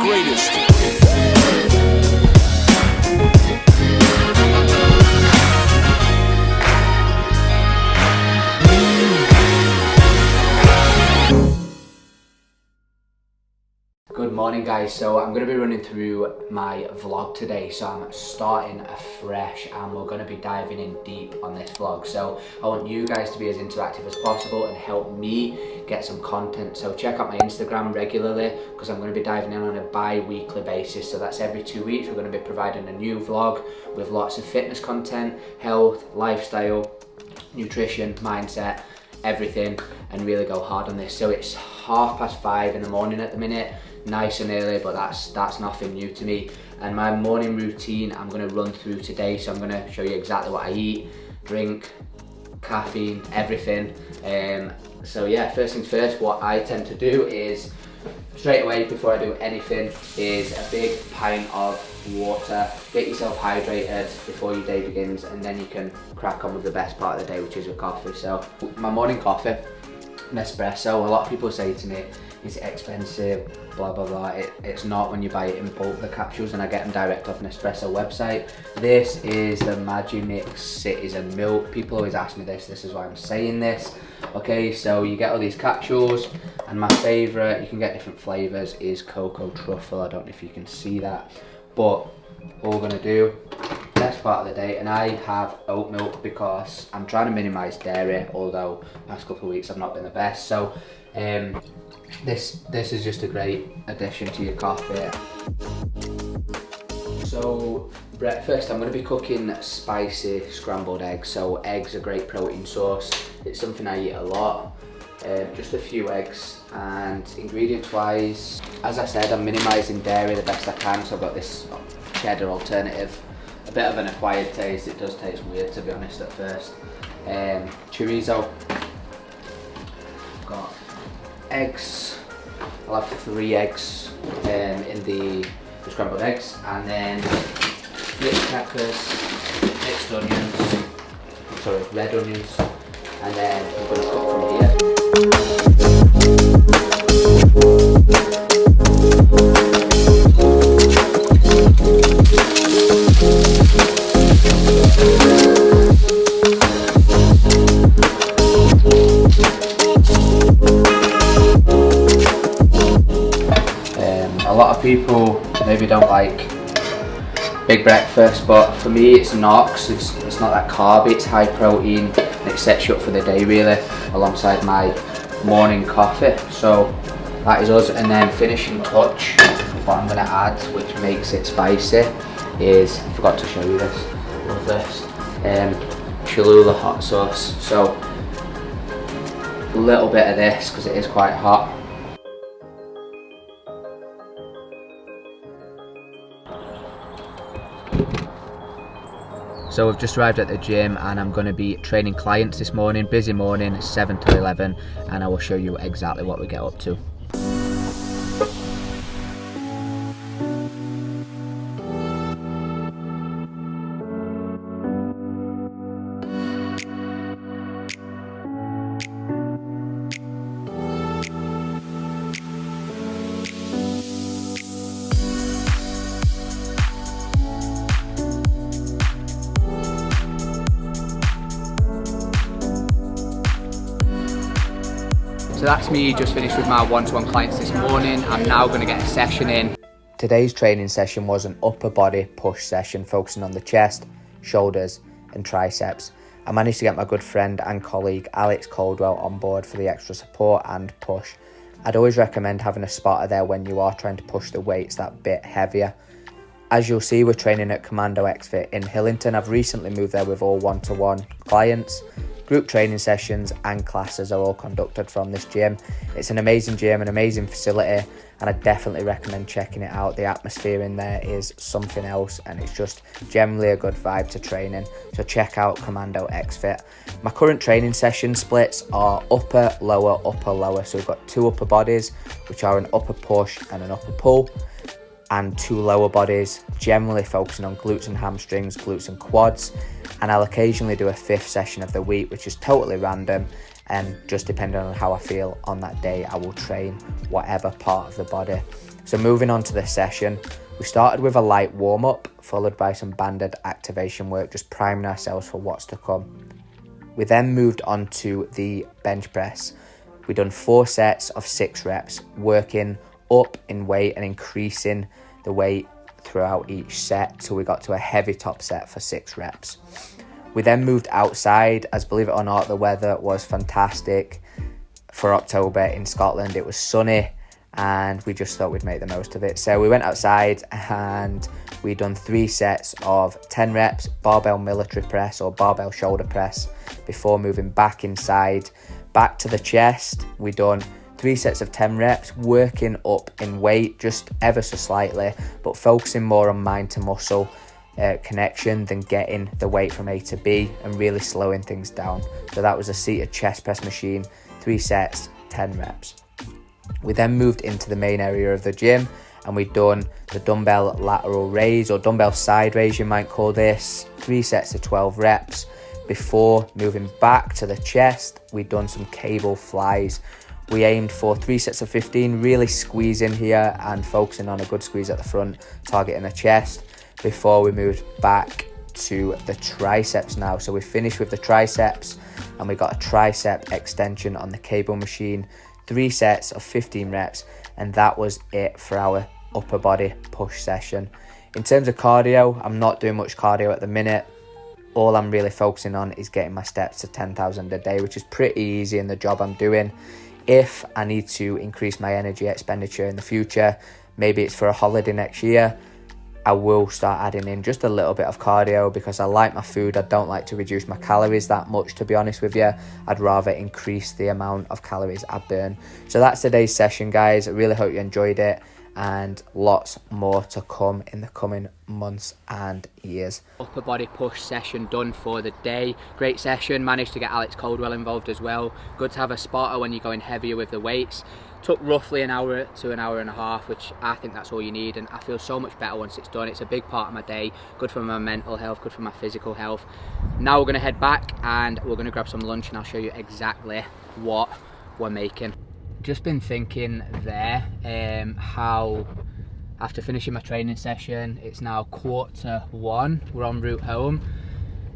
greatest. Good morning guys, so I'm going to be running through my vlog today. So I'm starting afresh and we're going to be diving in deep on this vlog. So I want you guys to be as interactive as possible and help me get some content. So check out my Instagram regularly because I'm going to be diving in on a bi-weekly basis. So that's every 2 weeks. We're going to be providing a new vlog with lots of fitness content, health, lifestyle, nutrition, mindset, everything, and really go hard on this. So it's 5:30 in the morning at the minute. Nice and early, but that's nothing new to me. And my morning routine I'm going to run through today. So I'm going to show you exactly what I eat, drink, caffeine, everything. So yeah, first things first, what I tend to do is straight away before I do anything is a big pint of water. Get yourself hydrated before your day begins, and then you can crack on with the best part of the day, which is your coffee. So my morning coffee, Nespresso. A lot of people say to me, it's expensive, blah blah blah. It's not when you buy it in bulk, the capsules, and I get them direct off Nespresso website. This is the Magimix Citizen Milk. People always ask me this is why I'm saying this. Okay, so you get all these capsules, and my favourite, you can get different flavours, is Cocoa Truffle. I don't know if you can see that, but all we're gonna do, best part of the day, and I have oat milk because I'm trying to minimise dairy, although past couple of weeks I've not been the best. So this is just a great addition to your coffee. So breakfast, I'm going to be cooking spicy scrambled eggs. So eggs are a great protein source. It's something I eat a lot. Just a few eggs, and ingredients wise, as I said, I'm minimising dairy the best I can. So I've got this cheddar alternative, a bit of an acquired taste. It does taste weird, to be honest, at first. Chorizo, got eggs. I'll have 3 eggs in the scrambled eggs, and then mixed peppers, mixed onions, sorry, red onions, and then we're going to cook from here. A lot of people maybe don't like big breakfast, but for me it's not, cause it's not that carby, it's high protein, and it sets you up for the day really, alongside my morning coffee. So that is us. And then finishing touch, what I'm going to add, which makes it spicy, is, I forgot to show you this, love this, Cholula hot sauce. So a little bit of this because it is quite hot. So we've just arrived at the gym and I'm going to be training clients this morning. Busy morning, 7 to 11, and I will show you exactly what we get up to. So that's me just finished with my one-to-one clients this morning. I'm now going to get a session in. Today's training session was an upper body push session focusing on the chest, shoulders and triceps. I managed to get my good friend and colleague Alex Caldwell on board for the extra support and push. I'd always recommend having a spotter there when you are trying to push the weights that bit heavier. As you'll see, we're training at Commando XFit in Hillington. I've recently moved there with all one-to-one clients. Group training sessions and classes are all conducted from this gym. It's an amazing gym, an amazing facility, and I definitely recommend checking it out. The atmosphere in there is something else, and it's just generally a good vibe to training. So check out Commando XFit. My current training session splits are upper, lower, upper, lower. So we've got 2 upper bodies, which are an upper push and an upper pull, and 2 lower bodies, generally focusing on glutes and hamstrings, glutes and quads. And I'll occasionally do a 5th session of the week, which is totally random, and just depending on how I feel on that day, I will train whatever part of the body. So moving on to the session, we started with a light warm-up followed by some banded activation work, just priming ourselves for what's to come. We then moved on to the bench press. We done 4 sets of 6 reps, working up in weight and increasing the weight throughout each set till we got to a heavy top set for 6 reps. We then moved outside, as believe it or not, the weather was fantastic for October in Scotland. It was sunny and we just thought we'd make the most of it. So we went outside and we done 3 sets of 10 reps barbell military press or barbell shoulder press before moving back inside, back to the chest. We done 3 sets of 10 reps, working up in weight just ever so slightly, but focusing more on mind to muscle connection than getting the weight from A to B and really slowing things down. So that was a seated chest press machine, 3 sets, 10 reps. We then moved into the main area of the gym and we'd done the dumbbell lateral raise or dumbbell side raise, you might call this, 3 sets of 12 reps. Before moving back to the chest, we'd done some cable flies. We aimed for 3 sets of 15, really squeezing here and focusing on a good squeeze at the front, targeting the chest, before we moved back to the triceps now. So we finished with the triceps and we got a tricep extension on the cable machine, 3 sets of 15 reps, and that was it for our upper body push session. In terms of cardio, I'm not doing much cardio at the minute. All I'm really focusing on is getting my steps to 10,000 a day, which is pretty easy in the job I'm doing. If I need to increase my energy expenditure in the future, maybe it's for a holiday next year, I will start adding in just a little bit of cardio because I like my food. I don't like to reduce my calories that much, to be honest with you. I'd rather increase the amount of calories I burn. So that's today's session, guys. I really hope you enjoyed it, and lots more to come in the coming months and years. Upper body push session done for the day. Great session, managed to get Alex Coldwell involved as well. Good to have a spotter when you're going heavier with the weights. Took roughly an hour to an hour and a half, which I think that's all you need, and I feel so much better once it's done. It's a big part of my day, good for my mental health, good for my physical health. Now we're going to head back and we're going to grab some lunch and I'll show you exactly what we're making. Just been thinking there how after finishing my training session, it's now 1:15, we're en route home,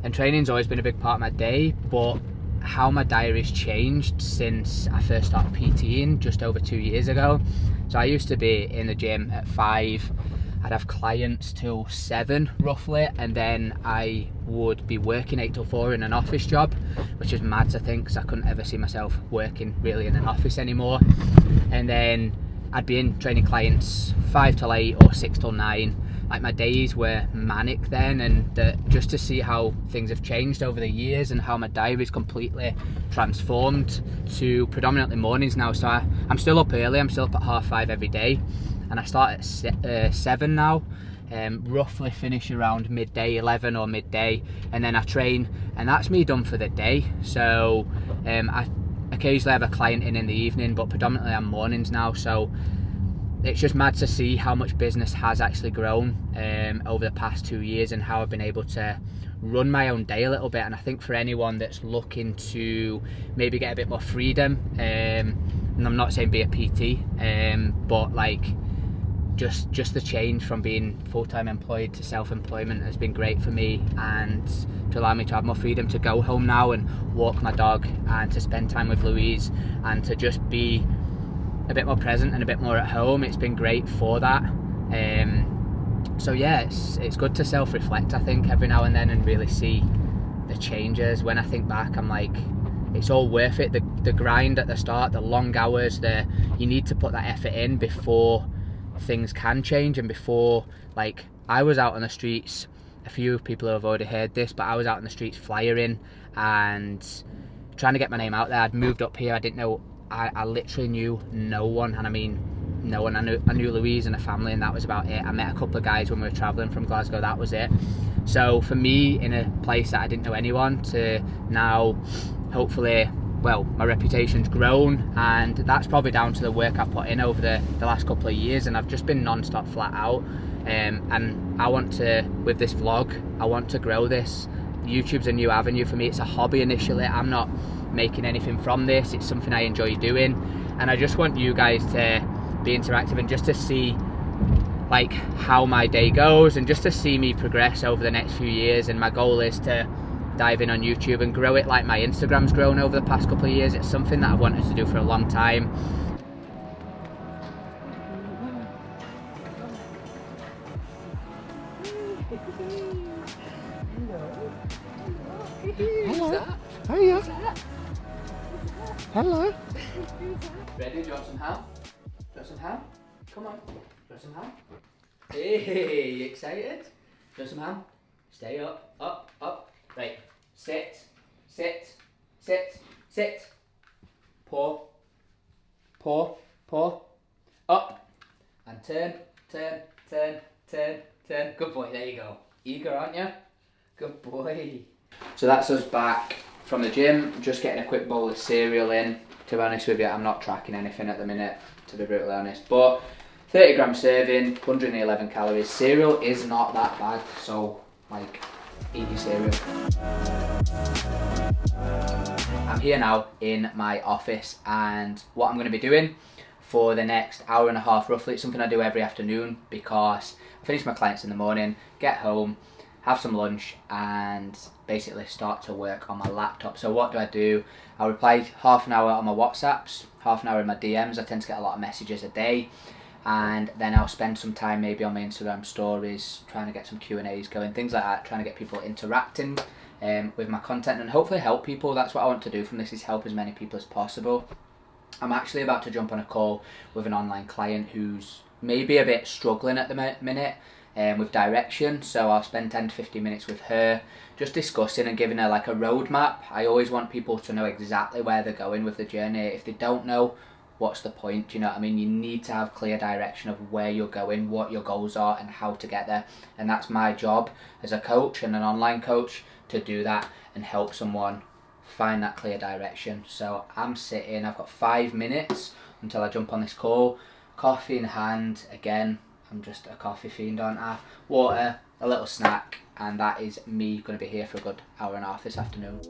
and training's always been a big part of my day, but how my diary's changed since I first started PTing just over 2 years ago. So I used to be in the gym at 5, I'd have clients till 7 roughly, and then I would be working 8 till 4 in an office job, which is mad to think because I couldn't ever see myself working really in an office anymore. And then I'd be in training clients 5 till 8 or 6 till 9. Like, my days were manic then, and just to see how things have changed over the years and how my diary's completely transformed to predominantly mornings now. So I'm still up early, I'm still up at 5:30 every day, and I start at 7 now, roughly finish around midday, 11 or midday, and then I train, and that's me done for the day. So I occasionally have a client in the evening, but predominantly I'm mornings now. So it's just mad to see how much business has actually grown over the past 2 years and how I've been able to run my own day a little bit. And I think for anyone that's looking to maybe get a bit more freedom, and I'm not saying be a PT, but like just the change from being full-time employed to self-employment has been great for me, and to allow me to have more freedom to go home now and walk my dog and to spend time with Louise and to just be a bit more present and a bit more at home. It's been great for that. So yeah, it's good to self-reflect, I think, every now and then, and really see the changes. When I think back, I'm like, it's all worth it. The grind at the start, the long hours, you need to put that effort in before things can change, and before, like, I was out on the streets, a few people have already heard this, but I was out on the streets flyering and trying to get my name out there. I'd moved up here, I didn't know, I literally knew no one, and I mean no one. I knew Louise and her family, and that was about it. I met a couple of guys when we were travelling from Glasgow, that was it. So for me, in a place that I didn't know anyone, to now hopefully, well, my reputation's grown, and that's probably down to the work I've put in over the last couple of years, and I've just been non-stop flat out. And I want to, with this vlog, I want to grow this. YouTube's a new avenue for me. It's a hobby initially. I'm not making anything from this. It's something I enjoy doing, and I just want you guys to be interactive and just to see like how my day goes and just to see me progress over the next few years. And my goal is to dive in on YouTube and grow it like my Instagram's grown over the past couple of years. It's something that I've wanted to do for a long time. Hello. Hiya. Hello. Ready? Do you want some ham? Do you want some ham? Come on. Do you want some ham? Hey, you excited? Do you want some ham? Stay up, up, up. Right. Sit, sit, sit, sit. Paw, paw, paw. Up. And turn, turn, turn, turn, turn. Good boy, there you go. Eager, aren't you? Good boy. So that's us back from the gym, just getting a quick bowl of cereal in. To be honest with you, I'm not tracking anything at the minute, to be brutally honest. But 30 gram serving, 111 calories. Cereal is not that bad, so like, eat your cereal. I'm here now in my office, and what I'm going to be doing for the next hour and a half roughly, it's something I do every afternoon because I finish my clients in the morning, get home, have some lunch, and basically start to work on my laptop. So what do? I reply half an hour on my WhatsApps, half an hour in my DMs. I tend to get a lot of messages a day, and then I'll spend some time maybe on my Instagram stories trying to get some Q&As going, things like that, trying to get people interacting with my content and hopefully help people. That's what I want to do from this, is help as many people as possible. I'm actually about to jump on a call with an online client who's maybe a bit struggling at the minute with direction, so I'll spend 10 to 15 minutes with her just discussing and giving her like a roadmap. I always want people to know exactly where they're going with the journey. If they don't know, what's the point? You know what I mean? You need to have clear direction of where you're going, what your goals are, and how to get there. And that's my job as a coach and an online coach, to do that and help someone find that clear direction. So I'm sitting, I've got 5 minutes until I jump on this call, coffee in hand. Again, I'm just a coffee fiend, aren't I? Water, a little snack, and that is me going to be here for a good hour and a half this afternoon.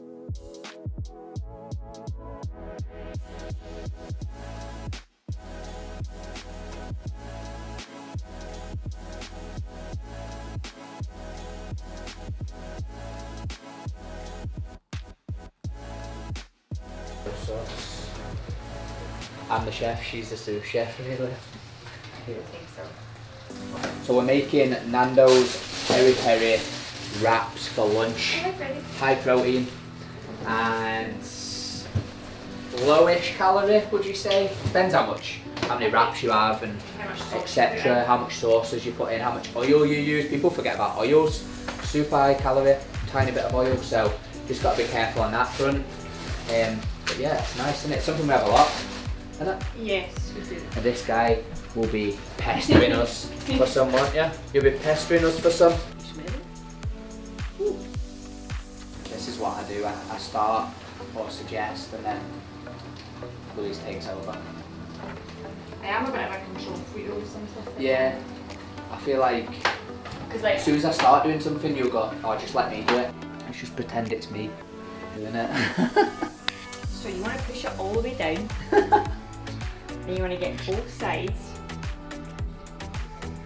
I'm the chef, she's the sous chef, really. I think so. So we're making Nando's peri peri wraps for lunch. High protein and lowish calorie, would you say? Depends how many wraps you have and etc. How much sauces you put in, how much oil you use. People forget about oils. Super high calorie, tiny bit of oil, so just got to be careful on that front. But yeah, it's nice, isn't it? Something we have a lot, isn't it? Yes, we do. And this guy will be pestering us for some, won't you? You'll be pestering us for some. This is what I do. I start or suggest, and then Louise takes over. I am a bit of a control freak over some stuff. Yeah, I feel like as soon as I start doing something, you'll go, oh, just let me do it. Let's just pretend it's me doing it. So you want to push it all the way down, then you want to get both sides,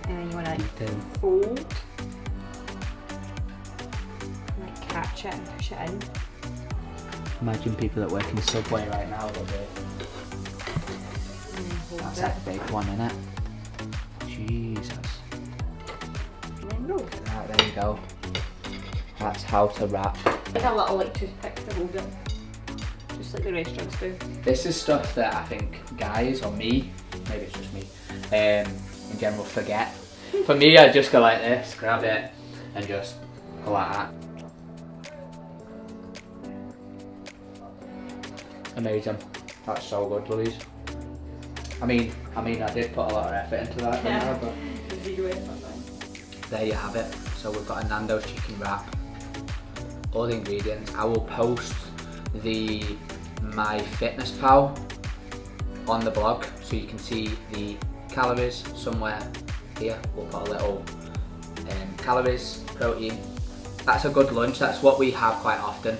and then you want to fold, and like catch it and push it in. Imagine people that work in the subway right now, they'll do it. And then hold That's it. that big one, innit? Jesus. And then roll. Right, there you go. That's how to wrap. Like a little toothpick to hold it. Just like the restaurants do. This is stuff that I think guys, or me, maybe it's just me, in general forget. For me, I just go like this, grab it, and just go like that. Amazing. That's so good, Louise. I mean, I did put a lot of effort into that, didn't I? But there you have it. So we've got a Nando's chicken wrap. All the ingredients. I will post the MyFitnessPal on the blog, so you can see the calories somewhere here. We'll put a little calories, protein, that's a good lunch. That's what we have quite often.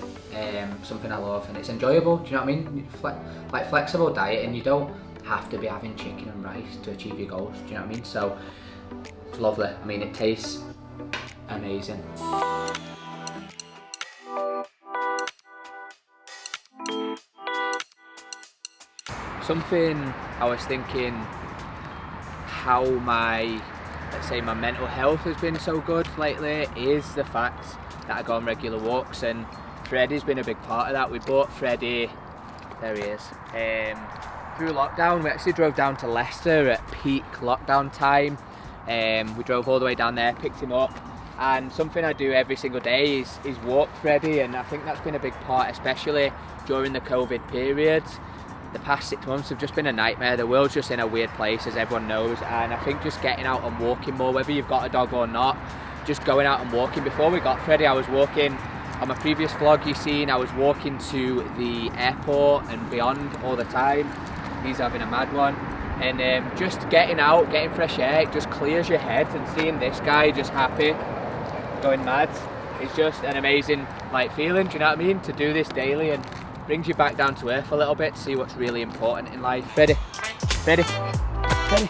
Something I love, and it's enjoyable. Do you know what I mean? Like flexible diet, and you don't have to be having chicken and rice to achieve your goals. Do you know what I mean? So it's lovely. I mean, it tastes amazing. Something I was thinking, how let's say my mental health has been so good lately is the fact that I go on regular walks, and Freddie's been a big part of that. We bought Freddie, there he is, through lockdown. We actually drove down to Leicester at peak lockdown time. We drove all the way down there, picked him up, and something I do every single day is walk Freddie, and I think that's been a big part, especially during the COVID period. The past 6 months have just been a nightmare. The world's just in a weird place, as everyone knows, and I think just getting out and walking more, whether you've got a dog or not, just going out and walking. Before we got Freddie, I was walking, on my previous vlog you've seen, I was walking to the airport and beyond all the time. He's having a mad one. And just getting out, getting fresh air, it just clears your head, and seeing this guy just happy, going mad, it's just an amazing feeling, do you know what I mean? To do this daily, and brings you back down to earth a little bit, to see what's really important in life. Ready? Ready? Ready?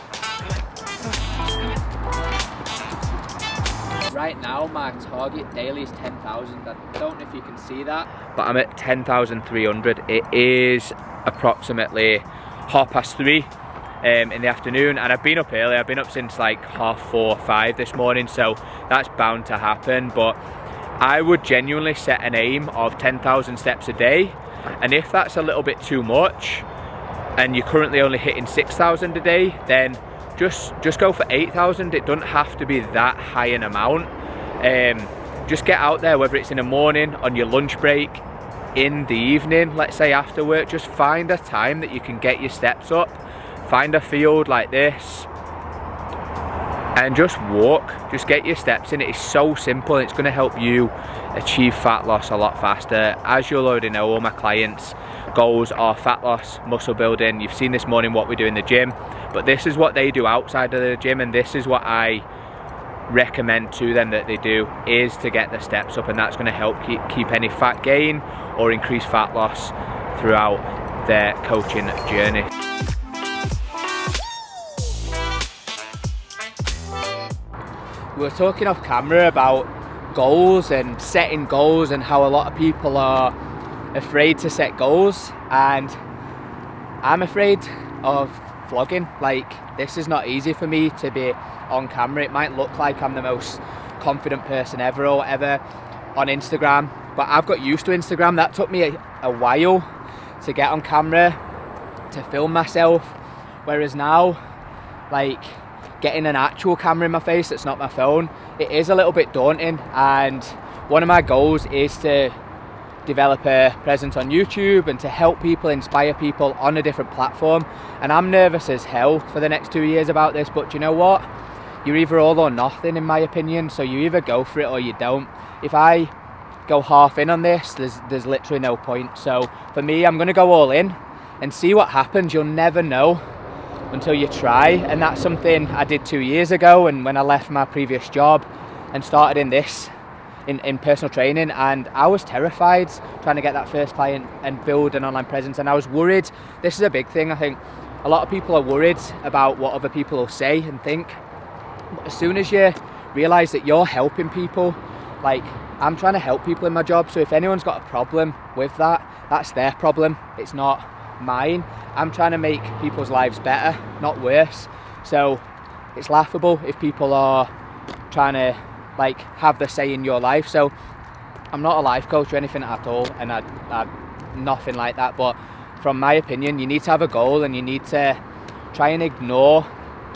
Right now my target daily is 10,000. I don't know if you can see that, but I'm at 10,300. It is approximately 3:30 in the afternoon, and I've been up early. I've been up since like 4:30, 5 this morning, so that's bound to happen. But I would genuinely set an aim of 10,000 steps a day, and if that's a little bit too much and you're currently only hitting 6,000 a day, then just go for 8,000. It doesn't have to be that high an amount. Just get out there, whether it's in the morning, on your lunch break, in the evening, let's say after work. Just find a time that you can get your steps up. Find a field like this and just walk, just get your steps in. It is so simple. It's going to help you achieve fat loss a lot faster. As you'll already know, all my clients' goals are fat loss, muscle building. You've seen this morning what we do in the gym, but this is what they do outside of the gym, and this is what I recommend to them that they do, is to get the steps up, and that's going to help keep any fat gain or increase fat loss throughout their coaching journey. We were talking off camera about goals and setting goals, and how a lot of people are afraid to set goals, and I'm afraid of vlogging. Like, this is not easy for me to be on camera. It might look like I'm the most confident person ever or whatever on Instagram, but I've got used to Instagram. That took me a while to get on camera, to film myself, whereas now, like, getting an actual camera in my face that's not my phone, it is a little bit daunting. And one of my goals is to develop a presence on YouTube and to help people, inspire people on a different platform. And I'm nervous as hell for the next 2 years about this, but you know what? You're either all or nothing, in my opinion, so you either go for it or you don't. If I go half in on this, there's literally no point. So for me, I'm gonna go all in and see what happens. You'll never know until you try, and that's something I did 2 years ago, and when I left my previous job and started in this, in personal training, and I was terrified trying to get that first client and build an online presence, and I was worried. This is a big thing. I think a lot of people are worried about what other people will say and think, but as soon as you realize that you're helping people, like, I'm trying to help people in my job, so if anyone's got a problem with that, that's their problem, it's not mine. I'm trying to make people's lives better, not worse. So it's laughable if people are trying to like have the say in your life. So I'm not a life coach or anything at all, and I nothing like that, but from my opinion, you need to have a goal, and you need to try and ignore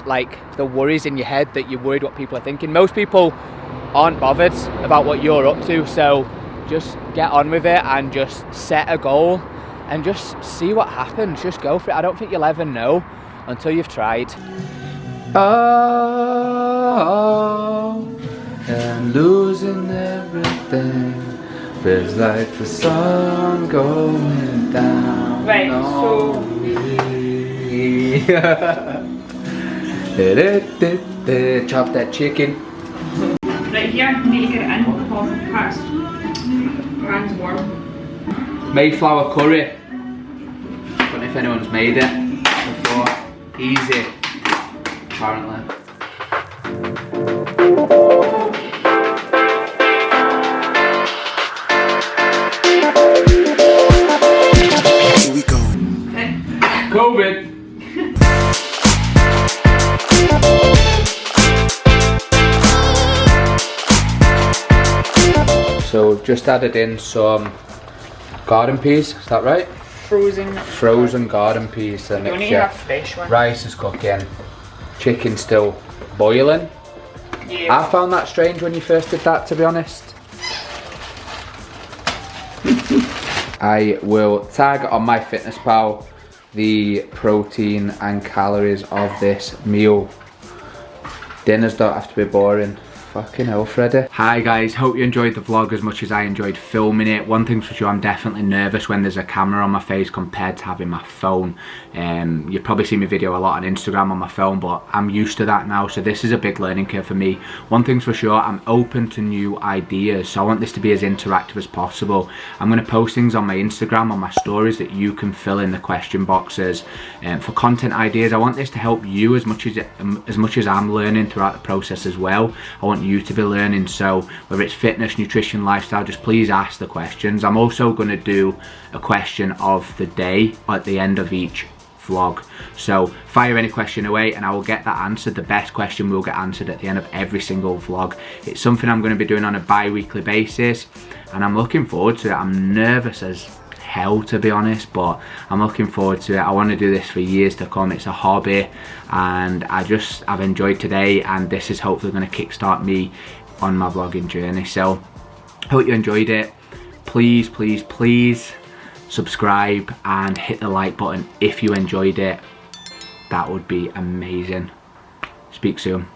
like the worries in your head that you're worried what people are thinking. Most people aren't bothered about what you're up to, so just get on with it and just set a goal and just see what happens. Just go for it. I don't think you'll ever know until you've tried. Oh, I'm losing everything. Feels like the sun going down. Right, so chop that chicken. Right here, you need to get it in before it cuts. Your hand's warm. Mayflower curry. Don't know if anyone's made it before. Easy, apparently. Here we go. COVID. So we've just added in some garden peas, is that right? Frozen garden peas. You don't need to have fresh one. Rice is cooking, chicken still boiling. Yeah. I found that strange when you first did that, to be honest. I will tag on MyFitnessPal the protein and calories of this meal. Dinners don't have to be boring. Fucking hell, Freddy. Hi guys, hope you enjoyed the vlog as much as I enjoyed filming it. One thing's for sure, I'm definitely nervous when there's a camera on my face compared to having my phone. You probably see my video a lot on Instagram on my phone, but I'm used to that now, so this is a big learning curve for me. One thing's for sure, I'm open to new ideas, so I want this to be as interactive as possible. I'm going to post things on my Instagram, on my stories, that you can fill in the question boxes. For content ideas, I want this to help you as much as I'm learning throughout the process as well. I want you to be learning, so whether it's fitness, nutrition, lifestyle, just please ask the questions. I'm also going to do a question of the day at the end of each vlog, so fire any question away and I will get that answered. The best question will get answered at the end of every single vlog. It's something I'm going to be doing on a bi-weekly basis and I'm looking forward to it. I'm nervous as hell, to be honest, but I'm looking forward to it. I want to do this for years to come. It's a hobby and I've enjoyed today, and this is hopefully going to kickstart me on my vlogging journey. So hope you enjoyed it. Please subscribe and hit the like button if you enjoyed it. That would be amazing. Speak soon.